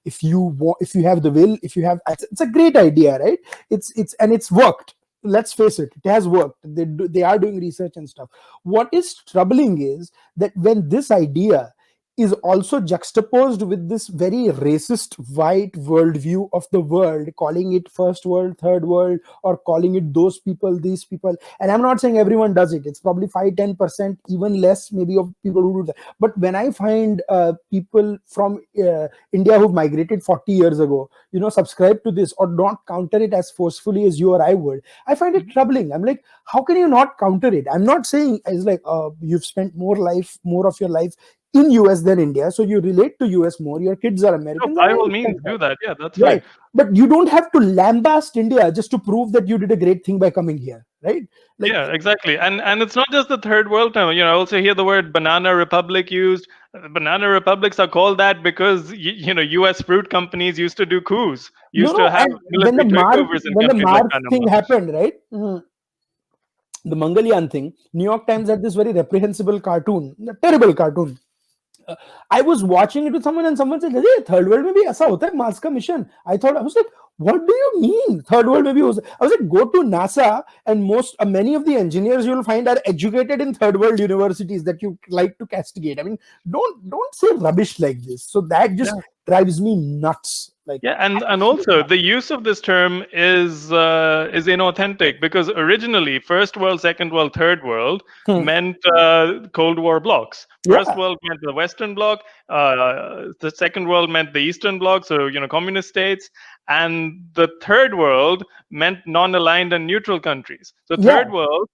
if you have the will, if you have, it's a great idea, right? It's worked. Let's face it, it has worked. They are doing research and stuff. What is troubling is that when this idea is also juxtaposed with this very racist white worldview of the world, calling it first world, third world, or calling it those people, these people. And I'm not saying everyone does it. It's probably 5-10%, even less maybe, of people who do that. But when I find people from India who've migrated 40 years ago, subscribe to this or not counter it as forcefully as you or I would, I find it troubling. I'm like, how can you not counter it? I'm not saying it's like you've spent more of your life in US than India, so you relate to US more. Your kids are
No,
Americans, and
by
I
all means,
understand that,
do that. Yeah, that's fine.
right? But you don't have to lambast India just to prove that you did a great thing by coming here, right? Like,
Yeah, exactly. And it's not just the third world term. I also hear the word banana republic used. Banana republics are called that because U.S. fruit companies used to do coups,
no,
used
no.
to have
And
military takeovers in
when the
countries like
Mark thing
Panama.
happened, right? The Mongolian thing, New York Times had this very reprehensible cartoon, a terrible cartoon. I was watching it with someone, and someone said, "Hey, third world में भी ऐसा होता है Mars का mission." I was like, "What do you mean? Third world में भी हो?" I was like, "Go to NASA, and many of the engineers you will find are educated in third world universities that you like to castigate. I mean, don't say rubbish like this." So that just
Yeah.
drives me nuts. Like,
Yeah, and
absolutely
also
nuts.
the use of this term is inauthentic because originally First World, Second World, Third World
Hmm.
meant Cold War blocs. First
Yeah,
World meant the Western Bloc. The Second World meant the Eastern Bloc, so communist states, and the Third World meant non-aligned and neutral countries. So
yeah,
Third World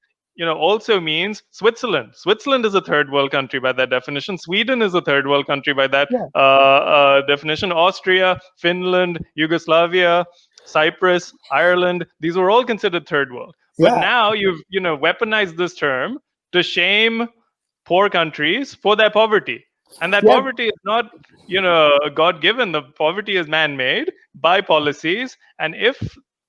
also means Switzerland. Switzerland is a third world country by that definition. Sweden is a third world country by that
yeah,
definition. Austria, Finland, Yugoslavia, Cyprus, Ireland, these were all considered third world. But
yeah,
now you've weaponized this term to shame poor countries for their poverty. And that
yeah,
poverty is not, God given. The poverty is man made by policies. And if,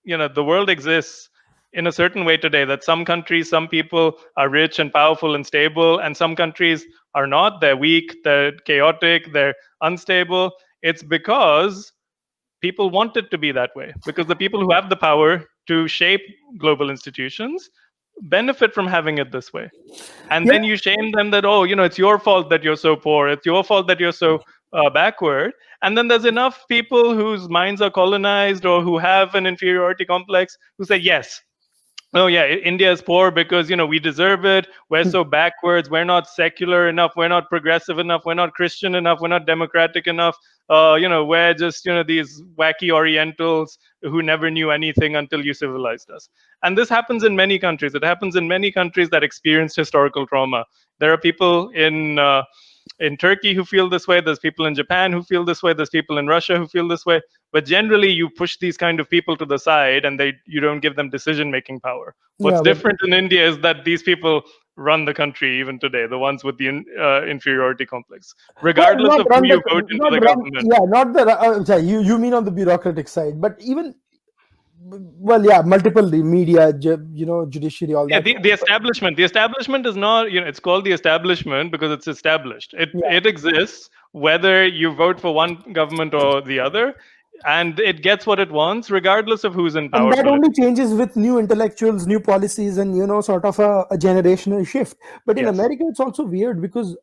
the world exists in a certain way today, that some countries, some people are rich and powerful and stable, and some countries are not, they're weak, they're chaotic, they're unstable, it's because people want it to be that way. Because the people who have the power to shape global institutions benefit from having it this way. And
yeah.
then you shame them that, oh, it's your fault that you're so poor, it's your fault that you're so backward. And then there's enough people whose minds are colonized or who have an inferiority complex who say, yes, oh yeah, India is poor because we deserve it. We're so backwards. We're not secular enough. We're not progressive enough. We're not Christian enough. We're not democratic enough. We're just these wacky Orientals who never knew anything until you civilized us. And this happens in many countries. It happens in many countries that experienced historical trauma. There are people in Turkey who feel this way. There's people in Japan who feel this way. There's people in Russia who feel this way. But generally, you push these kind of people to the side, and you don't give them decision making power. What's
Yeah, but
different in India is that these people run the country even today. The ones with the inferiority complex,
well,
regardless
not
of who
run the,
you vote into
not
the
run,
government.
yeah, not the, sorry, you mean on the bureaucratic side, but even, well, yeah, multiple, the media, judiciary, all
Yeah,
that.
the establishment. The establishment is not, it's called the establishment because it's established. It
Yeah,
it exists whether you vote for one government or the other, and it gets what it wants regardless of who's in
and
power
that only
politically.
changes with new intellectuals, new policies, and sort of a generational shift. But in
Yes.
America, it's also weird because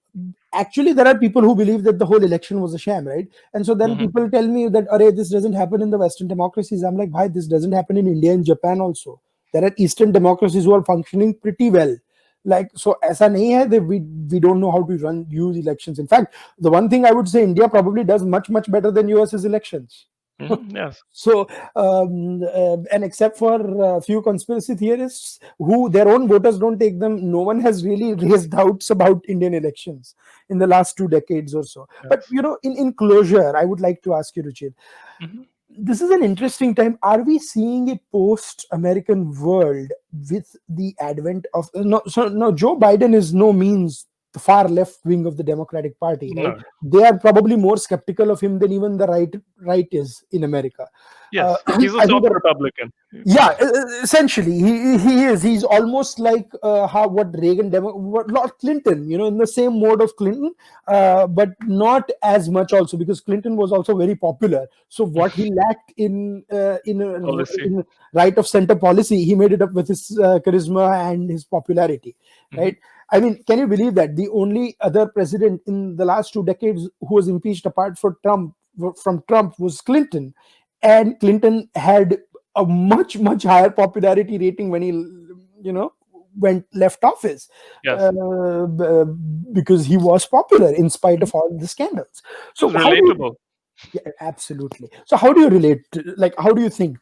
actually there are people who believe that the whole election was a sham, right? And so then
Hmm.
people tell me that, "Arey, this doesn't happen in the Western democracies." I'm like, "Why? This doesn't happen in India and Japan also. There are Eastern democracies who are functioning pretty well." Like, so ऐसा नहीं है that we don't know how to use elections. In fact, the one thing I would say, India probably does much better than US's elections.
Yes.
So, and except for a few conspiracy theorists who their own voters don't take them, no one has really raised doubts about Indian elections in the last 2 decades or so. But
Yes.
in closure, I would like to ask you, Ruchir,
Hmm.
this is an interesting time. Are we seeing a post-American world with the advent of no? So no, Joe Biden is no means the far left wing of the Democratic Party, right?
No.
They are probably more skeptical of him than even the right is in America.
Yes. He's a
I think
soft
that,
Republican.
yeah, essentially he is. He's almost like how what what Lord Clinton, in the same mode of Clinton, but not as much also, because Clinton was also very popular. So what he lacked
Policy.
in right of center policy, he made it up with his charisma and his popularity,
Hmm.
right? I mean, can you believe that the only other president in the last 2 decades who was impeached apart from Trump was Clinton, and Clinton had a much higher popularity rating when he went left office,
Yes.
because he was popular in spite
Mhm.
of all the scandals.
It was
So how do you,
relatable.
yeah, absolutely, so how do you relate like, how do you think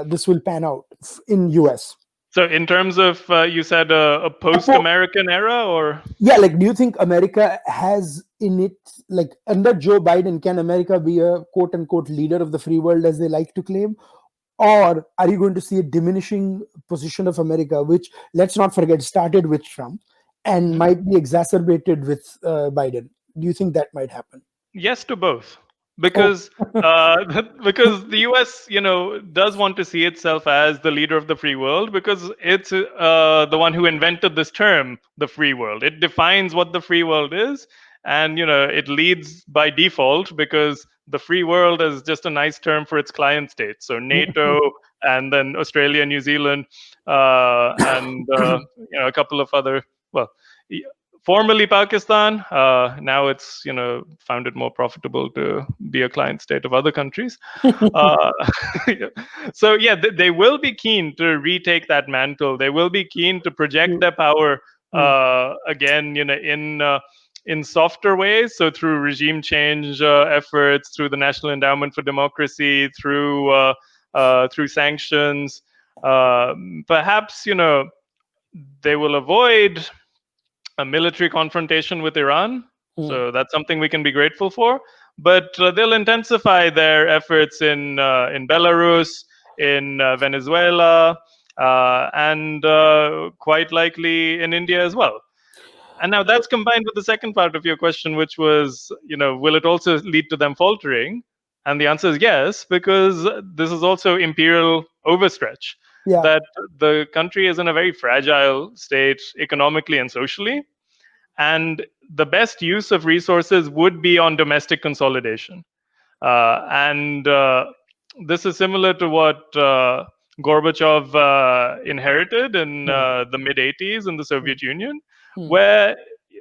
this will pan out in US?
So, in terms of, you said a post-American era, or
Yeah, like, do you think America has in it, like, under Joe Biden, can America be a quote unquote leader of the free world as they like to claim? Or are you going to see a diminishing position of America, which, let's not forget, started with Trump and
Mhm.
might be exacerbated with Biden? Do you think that might happen?
Yes to both,
Oh,
because because the US, does want to see itself as the leader of the free world, because it's the one who invented this term, the free world. It defines what the free world is, and it leads by default, because the free world is just a nice term for its client states. So NATO, and then Australia, New Zealand, and a couple of other, well, formerly Pakistan. Now it's found it more profitable to be a client state of other countries. Uh, so yeah, they will be keen to retake that mantle. They will be keen to project
mm,
their power
mm,
again, in softer ways. So through regime change efforts, through the National Endowment for Democracy, through sanctions. Perhaps they will avoid a military confrontation with Iran.
mm,
So that's something we can be grateful for. But they'll intensify their efforts in Belarus, in Venezuela, and quite likely in India as well. And now that's combined with the second part of your question, which was, will it also lead to them faltering? And the answer is yes, because this is also imperial overstretch.
yeah.
That the country is in a very fragile state economically and socially, and the best use of resources would be on domestic consolidation. And this is similar to what Gorbachev inherited in
Mm,
the mid 80s in the
mm,
Soviet Union,
mm,
where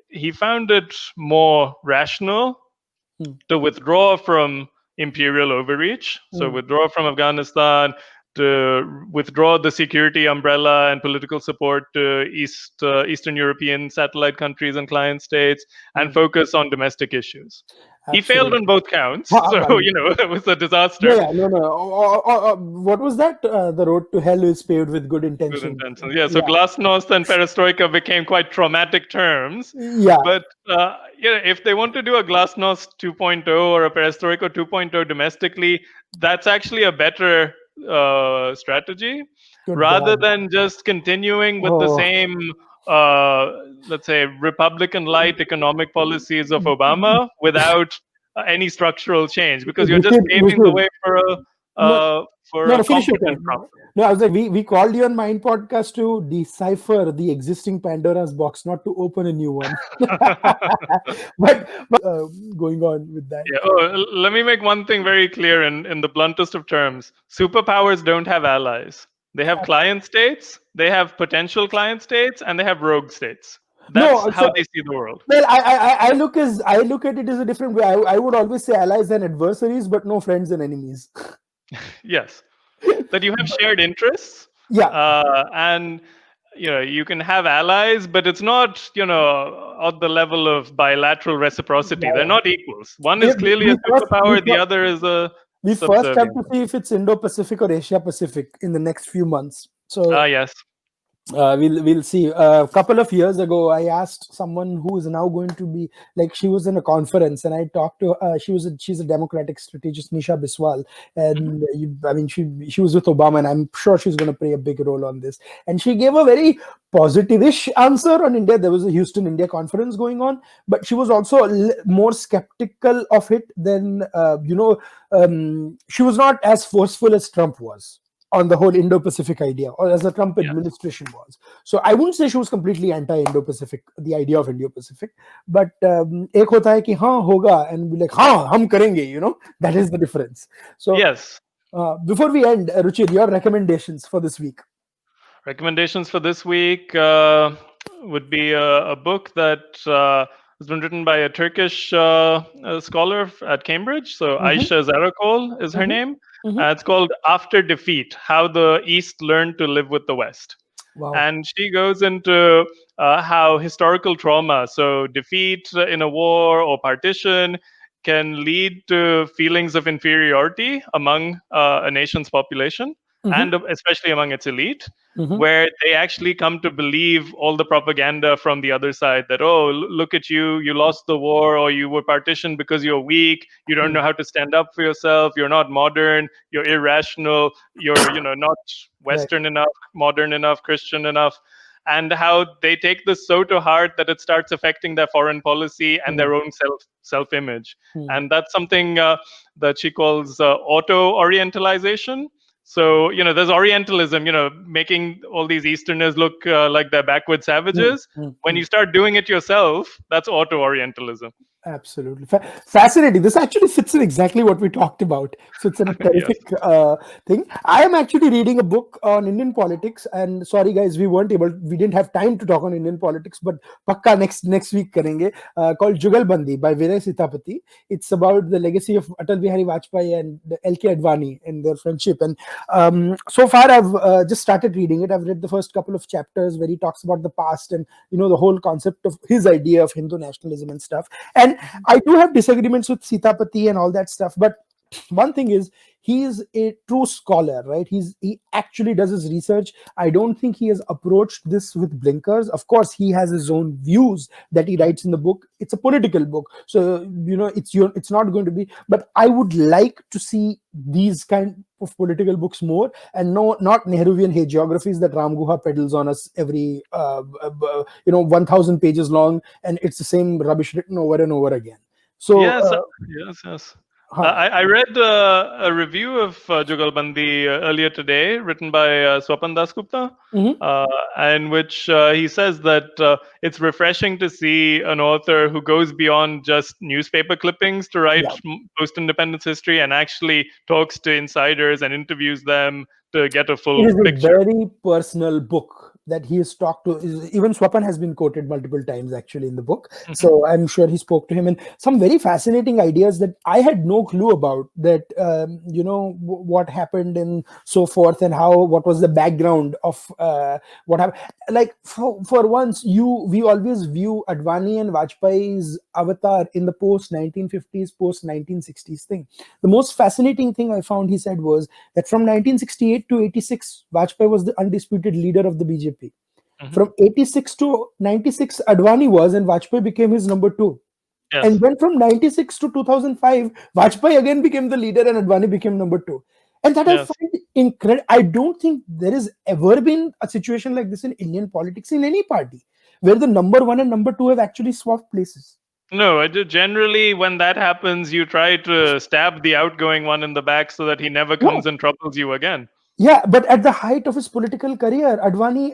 he found it more rational
mm,
to withdraw from imperial overreach. So,
mm,
withdraw from Afghanistan, to withdraw the security umbrella and political support to Eastern European satellite countries and client states, and
mm.
focus on domestic issues. He failed on
Absolutely.
both counts,
Ha,
so
well,
it was a
yeah,
disaster.
yeah, no, no. What was that? The road to hell is paved with good
Good
intentions.
intentions. Yeah, so
Yeah,
glasnost and perestroika became quite traumatic terms.
yeah,
But if they want to do a glasnost 2.0 or a perestroika 2.0 domestically, that's actually a better strategy,
good
rather
God.
than just continuing with the
Oh,
same, uh, let's say, Republican light economic policies of Obama without any structural change, because you're just paving the
Ruchir,
way
no,
for
no,
a
no, finish your
competent
point.
Trump.
No, I was like, we called you on Mind Podcast to decipher the existing Pandora's box, not to open a new one. But going on with that.
Yeah. Oh, let me make one thing very clear in the bluntest of terms. Superpowers don't have allies. They have client states, they have potential client states, and they have rogue states. That's
No,
how
so
they see the world.
well, I look at it as a different way. I would always say allies and adversaries, but no friends and enemies.
Yes. That you have shared interests,
Yeah.
and you can have allies, but it's not, at the level of bilateral reciprocity. They're
Yeah,
not equals. One
yeah.
is clearly a superpower, the other is a
We first have
subservient
to
one.
see if it's Indo-Pacific or Asia-Pacific in the next few months.
Ah,
So
yes.
we'll see. A couple of years ago, I asked someone who is now going to be, like, she was in a conference, and I talked to she's a Democratic strategist, Nisha Biswal,
Hmm.
and I mean, she was with Obama, and I'm sure she's going to play a big role on this. And she gave a very positive-ish answer on India. There was a Houston India conference going on, but she was also more skeptical of it than she was not as forceful as Trump was on the whole Indo-Pacific idea, or as the Trump
Yes.
administration was. So I wouldn't say she was completely anti-Indo-Pacific, the idea of Indo-Pacific, but एक होता है कि हाँ होगा, and be like हाँ हम करेंगे, that is the difference. So
Yes.
before we end, Ruchir, your recommendations for this week.
Recommendations for this week would be a book that has been written by a Turkish scholar at Cambridge. So
Mm-hmm,
Aisha Zarakol is her
mm-hmm,
name.
mm-hmm.
It's called After Defeat: How the East Learned to Live with the West.
Wow.
And she goes into how historical trauma, so defeat in a war or partition, can lead to feelings of inferiority among a nation's population,
Mm-hmm,
and especially among its elite,
mm-hmm,
where they actually come to believe all the propaganda from the other side that, oh, look at you, you lost the war, or you were partitioned because you're weak, you don't know how to stand up for yourself, you're not modern, you're irrational, you're not
right.
Western enough, modern enough, Christian enough. And how they take this so to heart that it starts affecting their foreign policy and
Mm,
their own self image.
mm,
And that's something that she calls auto orientalization. So, there's Orientalism, making all these Easterners look like they're backward
mm,
savages.
mm,
When
mm.
you start doing it yourself, that's auto Orientalism.
Absolutely. Fascinating. This actually fits in exactly what we talked about. So it's a
Yes.
terrific thing. I am actually reading a book on Indian politics. And sorry, guys, we didn't have time to talk on Indian politics, but pakka next week karenge, called Jugalbandi by Vinay Sitapati. It's about the legacy of Atal Bihari Vajpayee and LK Advani and their friendship. And so far, I've just started reading it. I've read the first couple of chapters where he talks about the past and, the whole concept of his idea of Hindu nationalism and stuff. And
Mhm.
I do have disagreements with Sitapati and all that stuff, but one thing is he is a true scholar, right? He actually does his research. I don't think he has approached this with blinkers. Of course, he has his own views that he writes in the book. It's a political book, so it's not going to be. But I would like to see these kind of political books more, and no, not Nehruvian hagiographies that Ram Guha peddles on us every 1,000 pages long, and it's the same rubbish written over and over again. So,
Yes, yes, yes.
huh.
I read a review of Jugalbandi earlier today, written by Swapan Dasgupta,
Mhm.
uh, in which he says that it's refreshing to see an author who goes beyond just newspaper clippings to write
Yeah.
post-independence history and actually talks to insiders and interviews them to get a
It
full
is a
picture.
very personal book that he has talked to. Even Swapan has been quoted multiple times actually in the book.
Mhm.
So I'm sure he spoke to him, and some very fascinating ideas that I had no clue about, that, what happened and so forth, and what was the background of what happened. Like, for once, we always view Advani and Vajpayee's avatar in the post 1950s, post 1960s thing. The most fascinating thing I found, he said, was that from 1968 to 86, Vajpayee was the undisputed leader of the BJP.
Mhm.
From 86 to 96, Advani was, and Vajpayee became his number two. And
Yes.
then from 96 to 2005, Vajpayee again became the leader and Advani became number two. And that I
Yes.
find incredible. I don't think there has ever been a situation like this in Indian politics in any party, where the number one and number two have actually swapped places.
No, generally when that happens, you try to stab the outgoing one in the back so that he never
Yeah.
comes and troubles you again.
Yeah, but at the height of his political career, Advani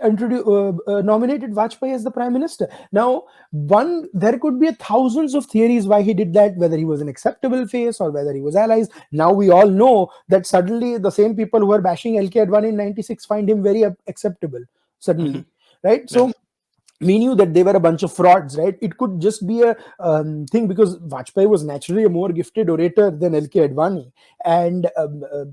nominated Vajpayee as the prime minister. Now, there could be thousands of theories why he did that, whether he was an acceptable face or whether he was allies. Now we all know that suddenly the same people who were bashing LK Advani in '96 find him very acceptable.
Hmm.
Suddenly, right? So
Yes.
we knew that they were a bunch of frauds, right? It could just be a thing because Vajpayee was naturally a more gifted orator than LK Advani. And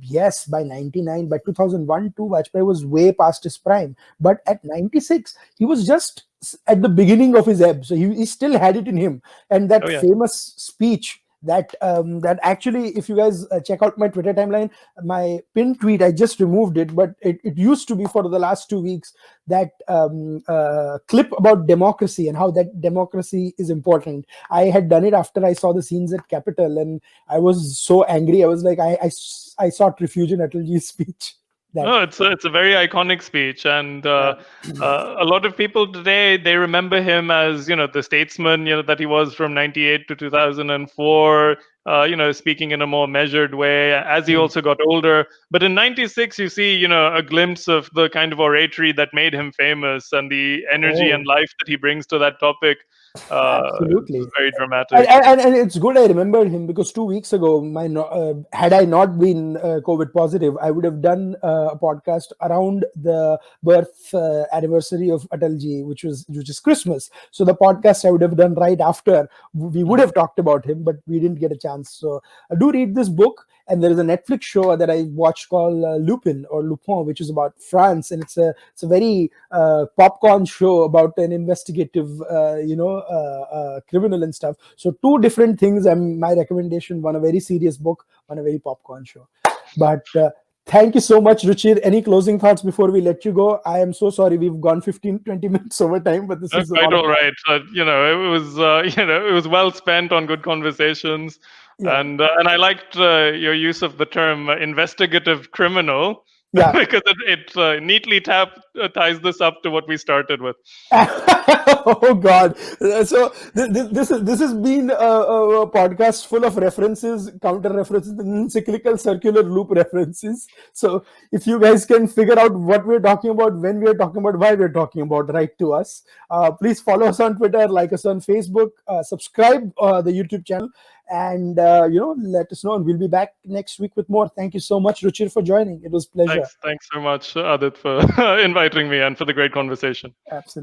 yes, by 99, by 2001 too, Vajpayee was way past his prime. But at 96, he was just at the beginning of his ebb. So he still had it in him. And
Oh
that
yeah.
famous speech that actually, if you guys check out my Twitter timeline, my pinned tweet, I just removed it, but it used to be for the last 2 weeks, that clip about democracy and how that democracy is important. I had done it after I saw the scenes at Capitol, and I was so angry. I was like, I sought refuge in Atalji's speech. That
No, it's a very iconic speech, and
yeah.
a lot of people today, they remember him as, the statesman, that he was from '98 to 2004. Speaking in a more measured way as he
Mm.
also got older. But in '96, you see, a glimpse of the kind of oratory that made him famous and the energy and
Oh,
life that he brings to that topic.
absolutely.
Very
And,
dramatic.
and it's good I remembered him, because 2 weeks ago, had I not been COVID positive, I would have done a podcast around the birth anniversary of Atalji, which is Christmas. So the podcast I would have done right after, we would
Mhm.
have talked about him, but we didn't get a chance. So do read this book. And there is a Netflix show that I watched called Lupin, or Lupin, which is about France, and it's a very popcorn show about an investigative, criminal and stuff. So two different things. And my recommendation: one a very serious book, one a very popcorn show. But thank you so much, Ruchir. Any closing thoughts before we let you go? I am so sorry we've gone 15-20 minutes over time, but this
No,
is a
quite
lot of
all
fun.
right. It was it was well spent on good conversations,
Yeah,
and I liked your use of the term investigative criminal
yeah.
because it neatly ties this up to what we started with.
Oh God! So this has been a podcast full of references, counter references, and cyclical circular loop references. So if you guys can figure out what we're talking about, when we're talking about, why we're talking about, write to us. Please follow us on Twitter, like us on Facebook, subscribe the YouTube channel, and let us know. And we'll be back next week with more. Thank you so much, Ruchir, for joining. It was a pleasure.
Thanks so much, Adit, for inviting me and for the great conversation.
Absolutely.